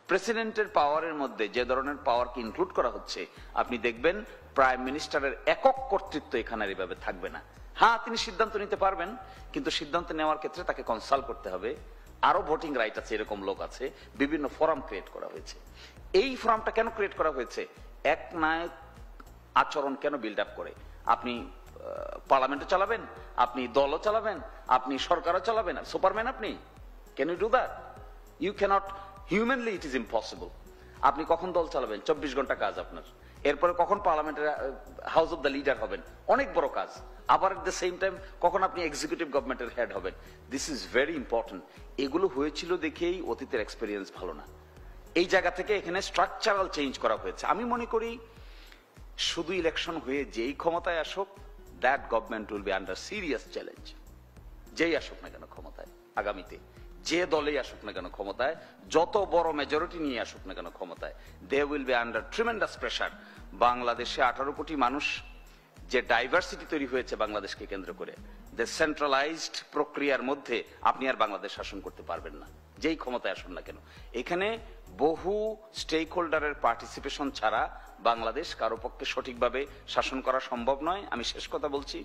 প্রেসিডেন্টের পাওয়ারের মধ্যে যে ধরনের পাওয়ারকে ইনক্লুড করা হচ্ছে, আপনি দেখবেন প্রাইম মিনিস্টারের একক কর্তৃত্ব এখানে এভাবে থাকবে না। হ্যাঁ, তিনি সিদ্ধান্ত নিতে পারবেন, কিন্তু সিদ্ধান্ত নেওয়ার ক্ষেত্রে তাকে কনসাল্ট করতে হবে। আরো ভোটিং রাইট আছে, এরকম লোক আছে, বিভিন্ন ফোরাম ক্রিয়েট করা হয়েছে। এই ফোরামটা কেন ক্রিয়েট করা হয়েছে? এক নায়ক আচরণ কেন বিল্ড আপ করে? আপনি পার্লামেন্টও চালাবেন, আপনি দলও চালাবেন, আপনি সরকারও চালাবেন, সুপারম্যান আপনি? Can you do that? You can't. Humanly it is impossible. আপনি কখন দল চালাবেন? 24 ঘন্টা কাজ আপনার। এরপরে কখন পার্লামেন্টের হাউস অফ দ্য লিডার হবেন? অনেক বড় কাজ। আবার এট দ্য সেম টাইম কখন আপনি এক্সিকিউটিভ গভর্নমেন্টের হেড হবেন? This is very important. এগুলো হয়েছিল দেখেই অতীতের এক্সপেরিয়েন্স ভালো না। এই জায়গা থেকে এখানে স্ট্রাকচারাল চেঞ্জ করা হয়েছে। আমি মনে করি শুধু ইলেকশন হয়ে যেই ক্ষমতায় আসুক, that government will be under serious challenge. যেই আসুক না কেন ক্ষমতায় আগামীতে, যে দলেই আসুক না কেন ক্ষমতায়, যত বড় মেজরিটি নিয়ে আসুক না কেন ক্ষমতায়, they will be under tremendous pressure. বাংলাদেশে 18 কোটি মানুষ, যে ডাইভার্সিটি তৈরি হয়েছে বাংলাদেশকে কেন্দ্র করে, যে সেন্ট্রালাইজড প্রক্রিয়ার মধ্যে আপনি আর বাংলাদেশ শাসন করতে পারবেন না, যেই ক্ষমতায় আসুন না কেন। এখানে বহু স্টেক হোল্ডারের পার্টিসিপেশন ছাড়া বাংলাদেশ কারো পক্ষে সঠিকভাবে শাসন করা সম্ভব নয়। আমি শেষ কথা বলছি,